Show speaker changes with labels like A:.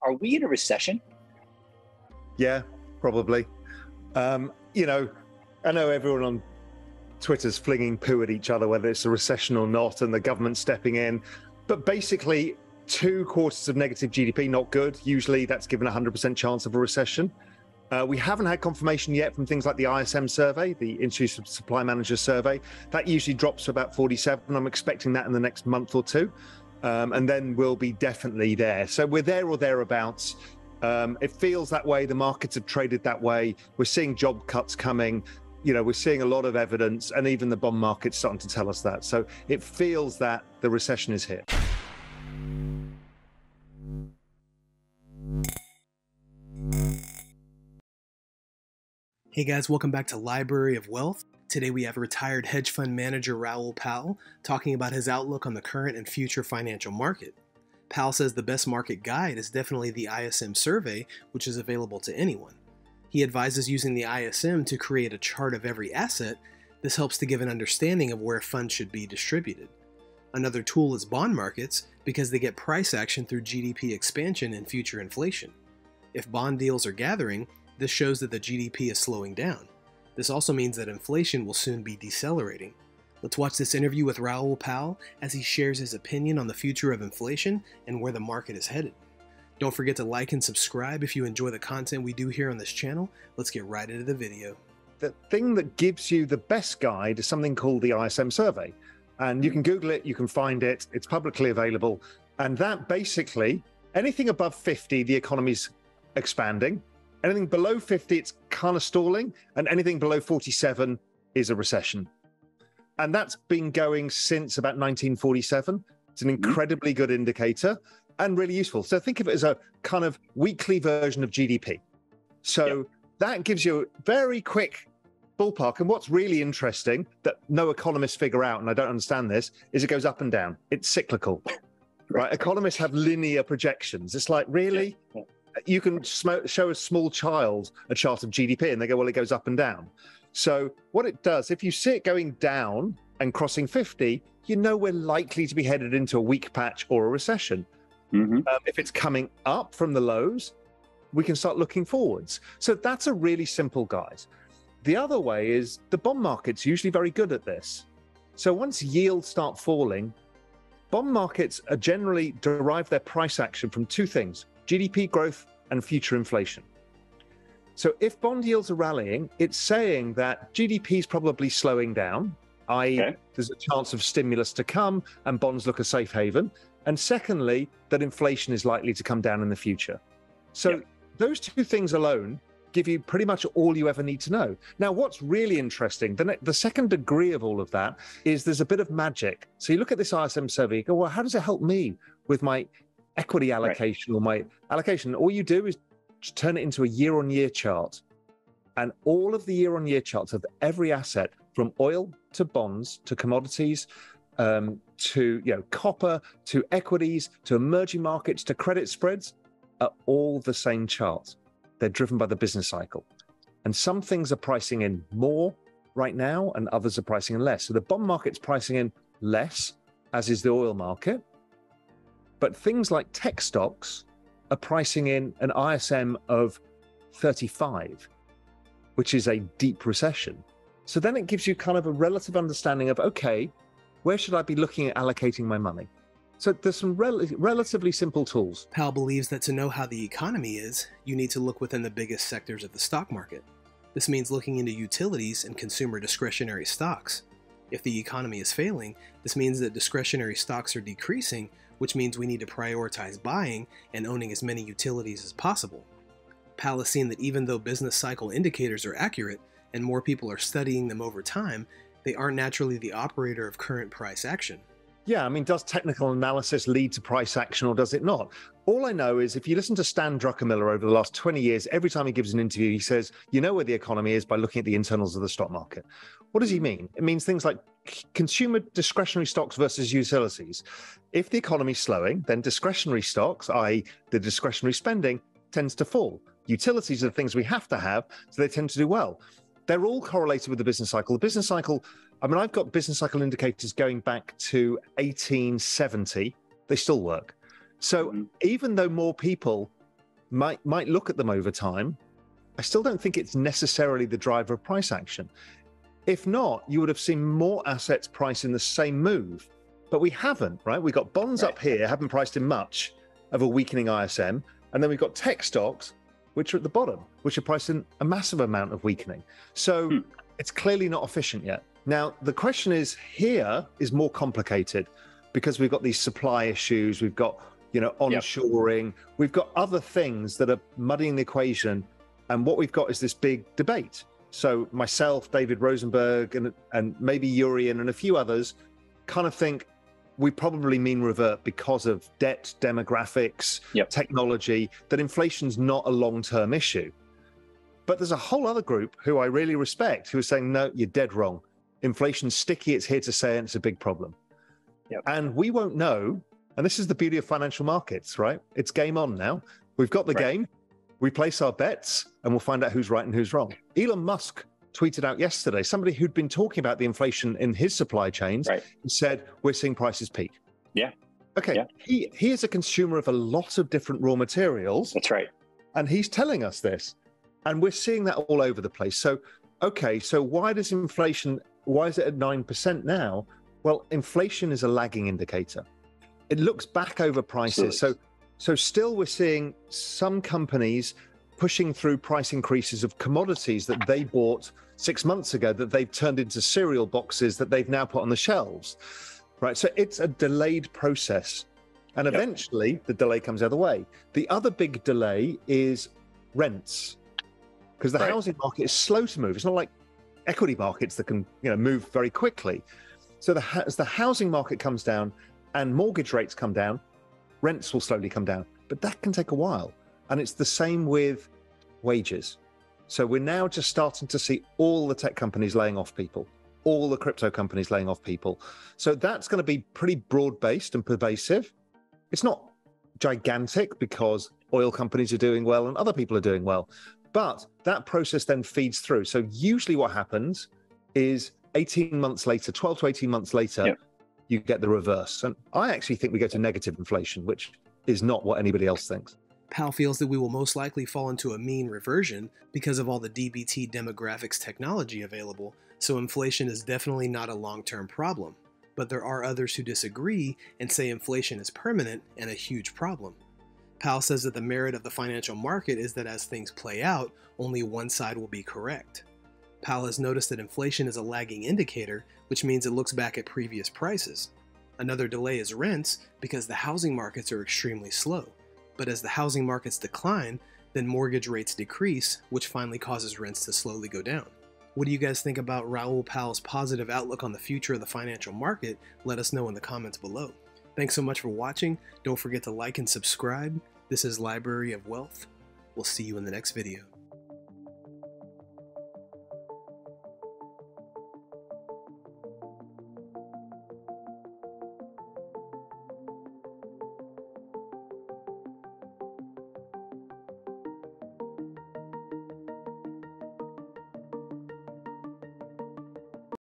A: Are we in a recession?
B: Yeah, probably. You know, I know everyone on Twitter's flinging poo at each other, whether it's a recession or not, and the government stepping in. But basically, 2 quarters of negative GDP, not good. Usually that's given a 100% chance of a recession. We haven't had confirmation yet from things like the ISM survey, the Institute of Supply Managers survey. That usually drops to about 47. I'm expecting that in the next month or two. And then we'll be definitely there. So we're there or thereabouts. It feels that way. The markets have traded that way. We're seeing job cuts coming. You know, we're seeing a lot of evidence, and even the bond market's starting to tell us that. So it feels that the recession is here.
C: Hey guys, welcome back to Library of Wealth. Today we have retired hedge fund manager Raoul talking about his outlook on the current and future financial market. Powell says the best market guide is definitely the ISM survey, which is available to anyone. He advises using the ISM to create a chart of every asset. This helps to give an understanding of where funds should be distributed. Another tool is bond markets, because they get price action through GDP expansion and future inflation. If bond deals are gathering, this shows that the GDP is slowing down. This also means that inflation will soon be decelerating. Let's watch this interview with Raoul as he shares his opinion on the future of inflation and where the market is headed. Don't forget to like and subscribe if you enjoy the content we do here on this channel. Let's get right into the video.
B: The thing that gives you the best guide is something called the ISM survey. And you can Google it, you can find it, it's publicly available. And that basically, anything above 50, the economy's expanding. Anything below 50, it's kind of stalling. And anything below 47 is a recession. And that's been going since about 1947. It's an incredibly good indicator and really useful. So think of it as a kind of weekly version of GDP. So that gives you a very quick ballpark. And what's really interesting that no economists figure out, and I don't understand this, is it goes up and down. It's cyclical, right? Economists have linear projections. It's like, really? You can show a small child a chart of GDP and they go, well, it goes up and down. So what it does, if you see it going down and crossing 50, you know we're likely to be headed into a weak patch or a recession. If it's coming up from the lows, we can start looking forwards. So that's a really simple guide. The other way is the bond market's usually very good at this. So once yields start falling, bond markets are generally derive their price action from 2 things, GDP growth and future inflation. So if bond yields are rallying, it's saying that GDP is probably slowing down, i.e. there's a chance of stimulus to come and bonds look a safe haven. And secondly, that inflation is likely to come down in the future. So those 2 things alone give you pretty much all you ever need to know. Now, what's really interesting, the second degree of all of that is there's a bit of magic. So you look at this ISM survey, you go, well, how does it help me with my equity allocation or my allocation? All you do is turn it into a year-on-year chart. And all of the year-on-year charts of every asset, from oil to bonds to commodities, to copper, to equities, to emerging markets, to credit spreads, are all the same chart. They're driven by the business cycle. And some things are pricing in more right now and others are pricing in less. So the bond market's pricing in less, as is the oil market. But things like tech stocks are pricing in an ISM of 35, which is a deep recession. So then it gives you kind of a relative understanding of, okay, where should I be looking at allocating my money? So there's some relatively simple tools.
C: Powell believes that to know how the economy is, you need to look within the biggest sectors of the stock market. This means looking into utilities and consumer discretionary stocks. If the economy is failing, this means that discretionary stocks are decreasing, which means we need to prioritize buying and owning as many utilities as possible. Powell has seen that even though business cycle indicators are accurate and more people are studying them over time, they aren't naturally the operator of current price action.
B: Yeah, I mean, does technical analysis lead to price action or does it not? All I know is if you listen to Stan Druckenmiller over the last 20 years, every time he gives an interview, he says, you know where the economy is by looking at the internals of the stock market. What does he mean? It means things like consumer discretionary stocks versus utilities. If the economy's slowing, then discretionary stocks, i.e. the discretionary spending, tends to fall. Utilities are the things we have to have, so they tend to do well. They're all correlated with the business cycle. The business cycle, I mean, I've got business cycle indicators going back to 1870. They still work. So even though more people might look at them over time, I still don't think it's necessarily the driver of price action. If not, you would have seen more assets priced in the same move. But we haven't, right? We've got bonds up here, haven't priced in much of a weakening ISM. And then we've got tech stocks, which are at the bottom, which are priced in a massive amount of weakening. So it's clearly not efficient yet. Now, the question is here is more complicated because we've got these supply issues. We've got, onshoring. We've got other things that are muddying the equation. And what we've got is this big debate. So myself, David Rosenberg, and maybe Urian and a few others kind of think we probably mean revert because of debt, demographics, technology, that inflation's not a long-term issue. But there's a whole other group who I really respect who are saying, no, you're dead wrong. Inflation's sticky, it's here to stay, and it's a big problem. And we won't know, and this is the beauty of financial markets, right? It's game on now. We've got the game. We place our bets and we'll find out who's right and who's wrong. Elon Musk tweeted out yesterday, somebody who'd been talking about the inflation in his supply chains, he said, we're seeing prices peak. Okay, he is a consumer of a lot of different raw materials.
A: That's right.
B: And he's telling us this. And we're seeing that all over the place. So, okay, so why is it at 9% now? Well, inflation is a lagging indicator. It looks back over prices. Absolutely. So still we're seeing some companies pushing through price increases of commodities that they bought 6 months ago that they've turned into cereal boxes that they've now put on the shelves, right? So it's a delayed process. And eventually the delay comes the other way. The other big delay is rents, because the housing market is slow to move. It's not like equity markets that can move very quickly. So as the housing market comes down and mortgage rates come down, rents will slowly come down, but that can take a while. And it's the same with wages. So we're now just starting to see all the tech companies laying off people, all the crypto companies laying off people. So that's going to be pretty broad-based and pervasive. It's not gigantic because oil companies are doing well and other people are doing well, but that process then feeds through. So usually what happens is 18 months later, 12 to 18 months later, you get the reverse. And I actually think we go to negative inflation, which is not what anybody else thinks.
C: Powell feels that we will most likely fall into a mean reversion because of all the DBT demographics technology available, so inflation is definitely not a long-term problem. But there are others who disagree and say inflation is permanent and a huge problem. Powell says that the merit of the financial market is that as things play out, only one side will be correct. Powell has noticed that inflation is a lagging indicator, which means it looks back at previous prices. Another delay is rents because the housing markets are extremely slow. But as the housing markets decline, then mortgage rates decrease, which finally causes rents to slowly go down. What do you guys think about Raoul Pal's positive outlook on the future of the financial market? Let us know in the comments below. Thanks so much for watching. Don't forget to like and subscribe. This is Library of Wealth. We'll see you in the next video.